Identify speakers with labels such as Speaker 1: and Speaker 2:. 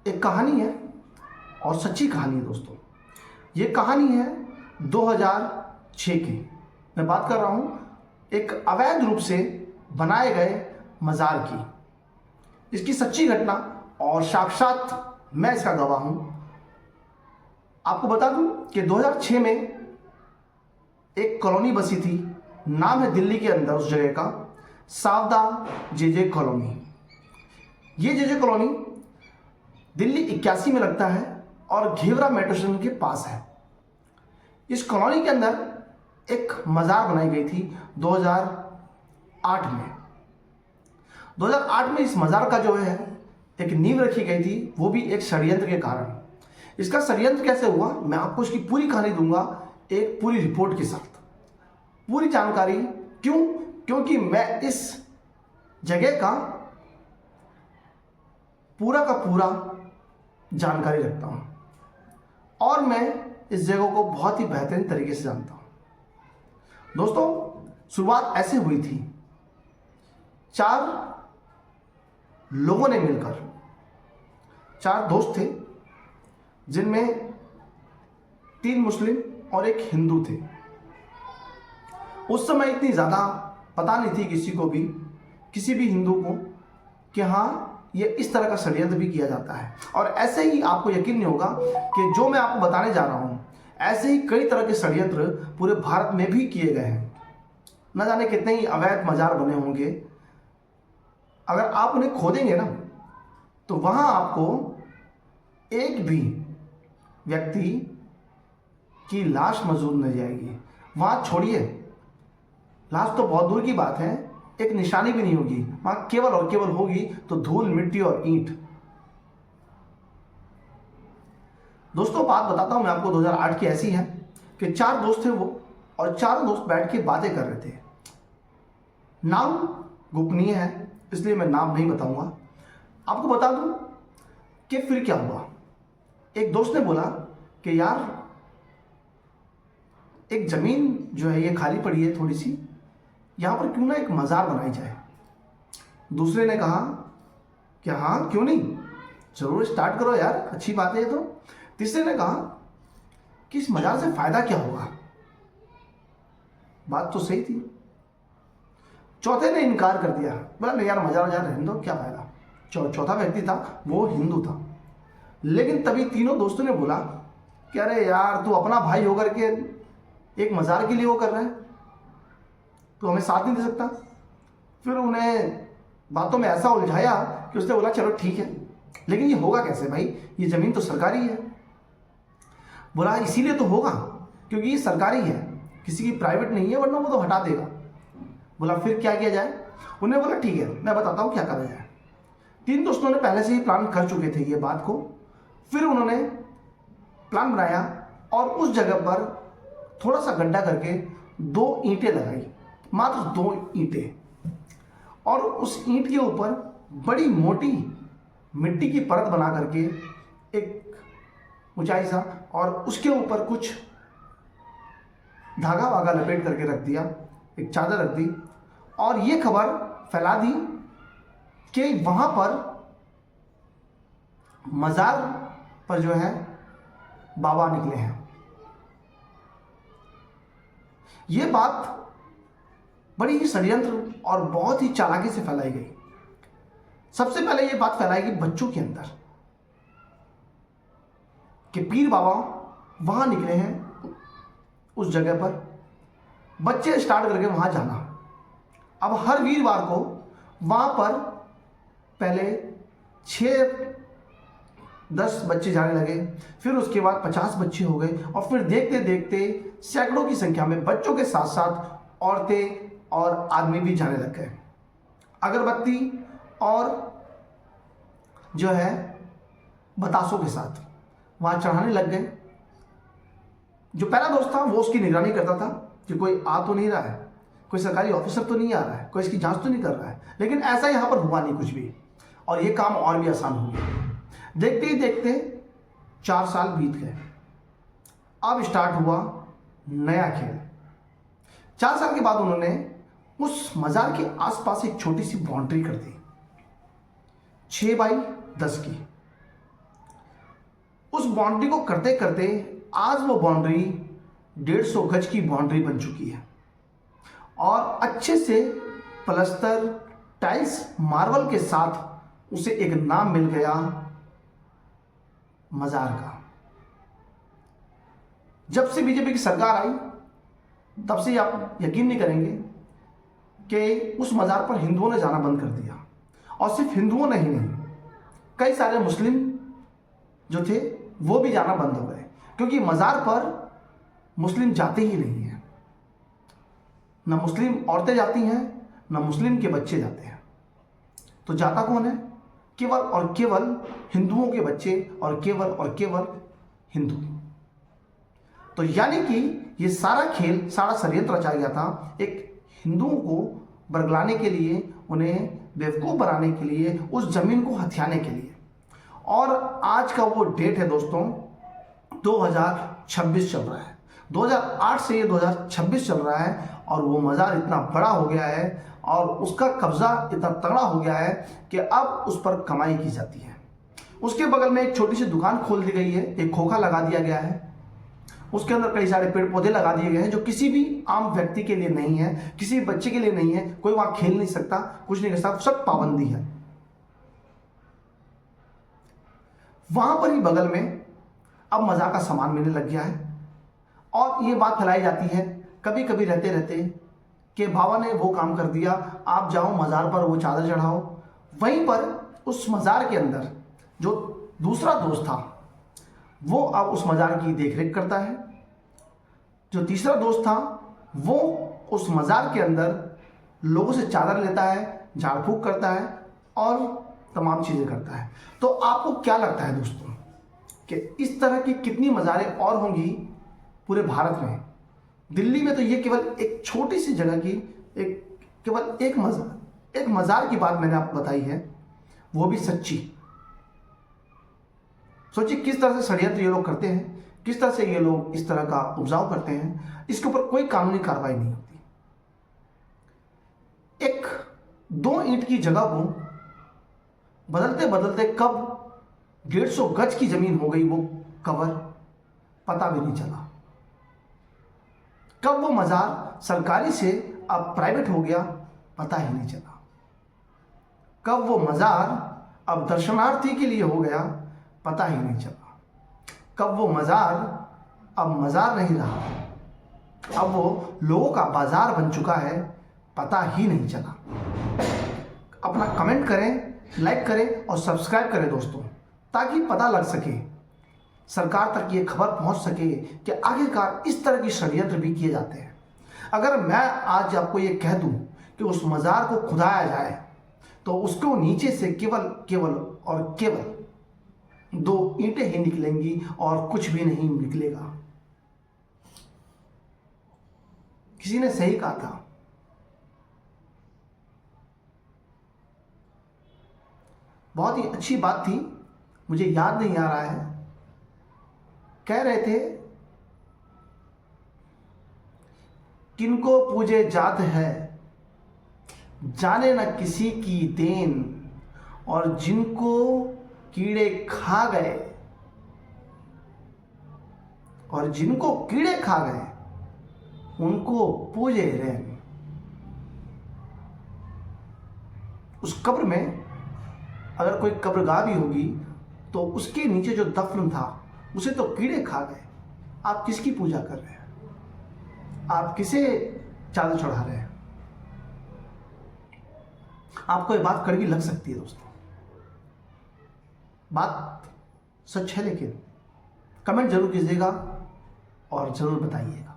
Speaker 1: एक कहानी है और सच्ची कहानी है दोस्तों। ये कहानी है 2006 की। मैं बात कर रहा हूँ एक अवैध रूप से बनाए गए मज़ार की। इसकी सच्ची घटना और साक्षात मैं इसका गवाह हूँ। आपको बता दूं कि 2006 में एक कॉलोनी बसी थी, नाम है दिल्ली के अंदर उस जगह का सावदा जेजे कॉलोनी। ये जेजे कॉलोनी दिल्ली 81 में लगता है और घेवरा मेट्रो स्टेशन के पास है। इस कॉलोनी के अंदर एक मज़ार बनाई गई थी 2008 में। 2008 में इस मज़ार का जो है एक नींव रखी गई थी, वो भी एक षड्यंत्र के कारण। इसका षड्यंत्र कैसे हुआ मैं आपको इसकी पूरी कहानी दूंगा, एक पूरी रिपोर्ट के साथ, पूरी जानकारी। क्यों? क्योंकि मैं इस जगह का पूरा जानकारी रखता हूं और मैं इस जगह को बहुत ही बेहतरीन तरीके से जानता हूं। दोस्तों, शुरुआत ऐसे हुई थी। 4 लोगों ने मिलकर, 4 दोस्त थे जिनमें 3 मुस्लिम और 1 हिंदू थे। उस समय इतनी ज़्यादा पता नहीं थी किसी को भी, किसी भी हिंदू को, कि हाँ ये इस तरह का षड्यंत्र भी किया जाता है। और ऐसे ही आपको यकीन नहीं होगा कि जो मैं आपको बताने जा रहा हूँ, ऐसे ही कई तरह के षड्यंत्र पूरे भारत में भी किए गए हैं। न जाने कितने ही अवैध मज़ार बने होंगे। अगर आप उन्हें खोदेंगे ना तो वहाँ आपको एक भी व्यक्ति की लाश मौजूद नहीं जाएगी। वहाँ छोड़िए, लाश तो बहुत दूर की बात है, एक निशानी भी नहीं होगी। वहाँ केवल और केवल होगी तो धूल, मिट्टी और ईंट। दोस्तों, बात बताता हूँ मैं आपको 2008 की ऐसी है कि 4 दोस्त थे वो, और 4 दोस्त बैठ के बातें कर रहे थे। नाम गोपनीय है इसलिए मैं नाम नहीं बताऊंगा। आपको बता दूं कि फिर क्या हुआ। एक दोस्त ने बोला कि यार एक ज़मीन जो है ये खाली पड़ी है थोड़ी सी, यहाँ पर क्यों ना एक मज़ार बनाई जाए। दूसरे ने कहा कि हाँ क्यों नहीं, ज़रूर स्टार्ट करो यार, अच्छी बात है ये तो। तीसरे ने कहा कि इस मज़ार से फ़ायदा क्या होगा। बात तो सही थी। चौथे ने इनकार कर दिया, बोला नहीं यार मज़ार रहने दो, क्या फ़ायदा। चौथा व्यक्ति था, वो हिंदू था। लेकिन तभी तीनों दोस्तों ने बोला कि अरे यार तू अपना भाई होकर के एक मज़ार के लिए वो कर रहा है, तो हमें साथ नहीं दे सकता। फिर उन्हें बातों में ऐसा उलझाया कि उसने बोला चलो ठीक है, लेकिन ये होगा कैसे भाई, ये ज़मीन तो सरकारी है। बोला इसीलिए तो होगा क्योंकि ये सरकारी है, किसी की प्राइवेट नहीं है, वरना वो तो हटा देगा। बोला फिर क्या किया जाए। उन्हें बोला ठीक है मैं बताता हूँ क्या करा जाए। 3 दोस्तों ने पहले से ही प्लान कर चुके थे ये बात को। फिर उन्होंने प्लान बनाया और उस जगह पर थोड़ा सा गड्ढा करके 2 ईंटें लगाई, मात्र 2 ईंटें, और उस ईंट के ऊपर बड़ी मोटी मिट्टी की परत बना करके एक ऊंचाई सा, और उसके ऊपर कुछ धागा वागा लपेट करके रख दिया, एक चादर रख दी, और ये खबर फैला दी कि वहाँ पर मज़ार पर जो है बाबा निकले हैं। ये बात बड़ी ही षड्यंत्र और बहुत ही चालाकी से फैलाई गई। सबसे पहले ये बात फैलाई गई बच्चों के अंदर कि पीर बाबा वहाँ निकले हैं उस जगह पर। बच्चे स्टार्ट करके वहाँ जाना। अब हर वीरवार को वहाँ पर पहले 6-10 बच्चे जाने लगे, फिर उसके बाद 50 बच्चे हो गए, और फिर देखते देखते सैकड़ों की संख्या में बच्चों के साथ साथ औरतें और आदमी भी जाने लग गए। अगरबत्ती और जो है बतासों के साथ वहाँ चढ़ाने लग गए। जो पहला दोस्त था वो उसकी निगरानी करता था कि कोई आ तो नहीं रहा है, कोई सरकारी ऑफिसर तो नहीं आ रहा है, कोई इसकी जांच तो नहीं कर रहा है। लेकिन ऐसा यहाँ पर हुआ नहीं कुछ भी, और ये काम और भी आसान हो गया। देखते ही देखते 4 साल बीत गए। अब स्टार्ट हुआ नया खेल। 4 साल के बाद उन्होंने उस मज़ार के आसपास एक छोटी सी बाउंड्री कर दी, 6 बाई 10 की। उस बाउंड्री को करते करते आज वो बाउंड्री 150 गज की बाउंड्री बन चुकी है और अच्छे से प्लास्टर, टाइल्स, मार्बल के साथ उसे एक नाम मिल गया, मजार का। जब से बीजेपी की सरकार आई तब से आप यकीन नहीं करेंगे कि उस मजार पर हिंदुओं ने जाना बंद कर दिया। और सिर्फ हिंदुओं ने ही नहीं, कई सारे मुस्लिम जो थे वो भी जाना बंद हो गए, क्योंकि मजार पर मुस्लिम जाते ही नहीं हैं। न मुस्लिम औरतें जाती हैं, न मुस्लिम के बच्चे जाते हैं। तो जाता कौन है? केवल और केवल हिंदुओं के बच्चे और केवल हिंदू। तो यानी कि ये सारा खेल, सारा षड्यंत्र रचा गया था एक हिंदुओं को बरगलाने के लिए, उन्हें बेवकूफ़ बनाने के लिए, उस जमीन को हथियाने के लिए। और आज का वो डेट है दोस्तों 2026 चल रहा है। 2008 से ये 2026 चल रहा है और वो मज़ार इतना बड़ा हो गया है और उसका कब्जा इतना तगड़ा हो गया है कि अब उस पर कमाई की जाती है। उसके बगल में एक छोटी सी दुकान खोल दी गई है, एक खोखा लगा दिया गया है, उसके अंदर कई सारे पेड़ पौधे लगा दिए गए हैं जो किसी भी आम व्यक्ति के लिए नहीं है, किसी बच्चे के लिए नहीं है। कोई वहां खेल नहीं सकता, कुछ नहीं कर सकता, सब पाबंदी है। वहां पर ही बगल में अब मज़ार का सामान मिलने लग गया है और ये बात फैलाई जाती है कभी कभी रहते रहते कि बाबा ने वो काम कर दिया, आप जाओ मज़ार पर वो चादर चढ़ाओ। वहीं पर उस मज़ार के अंदर जो दूसरा दोस्त था वो अब उस मज़ार की देखरेख करता है। जो तीसरा दोस्त था वो उस मज़ार के अंदर लोगों से चादर लेता है, झाड़ फूक करता है और तमाम चीज़ें करता है। तो आपको क्या लगता है दोस्तों कि इस तरह की कितनी मज़ारें और होंगी पूरे भारत में? दिल्ली में तो ये केवल एक छोटी सी जगह की केवल एक मज़ार की बात मैंने आपको बताई है, वो भी सच्ची। सोचिए किस तरह से षड्यंत्र ये लोग करते हैं, किस तरह से ये लोग इस तरह का उपजाऊ करते हैं। इसके ऊपर कोई कानूनी कार्रवाई नहीं होती। एक 2 ईंट की जगह को बदलते बदलते कब 150 गज की जमीन हो गई वो कवर, पता भी नहीं चला। कब वो मज़ार सरकारी से अब प्राइवेट हो गया, पता ही नहीं चला। कब वो मज़ार अब दर्शनार्थी के लिए हो गया, पता ही नहीं चला। कब वो मज़ार अब मज़ार नहीं रहा, अब वो लोगों का बाजार बन चुका है, पता ही नहीं चला। अपना कमेंट करें, लाइक करें और सब्सक्राइब करें दोस्तों, ताकि पता लग सके, सरकार तक ये खबर पहुंच सके कि आखिरकार इस तरह की षड्यंत्र भी किए जाते हैं। अगर मैं आज आपको ये कह दूं कि उस मज़ार को खुदाया जाए तो उसको नीचे से केवल 2 ईंटें ही निकलेंगी और कुछ भी नहीं निकलेगा। किसी ने सही कहा था, बहुत ही अच्छी बात थी, मुझे याद नहीं आ रहा है। कह रहे थे किनको पूजे जात है जाने न किसी की देन, और जिनको कीड़े खा गए उनको पूजे रैन। उस कब्र में अगर कोई कब्रगाह भी होगी तो उसके नीचे जो दफन था उसे तो कीड़े खा गए। आप किसकी पूजा कर रहे हैं? आप किसे चादर चढ़ा रहे हैं? आपको ये बात कड़वी लग सकती है दोस्तों, बात सच है, लेकिन कमेंट जरूर कीजिएगा और जरूर बताइएगा।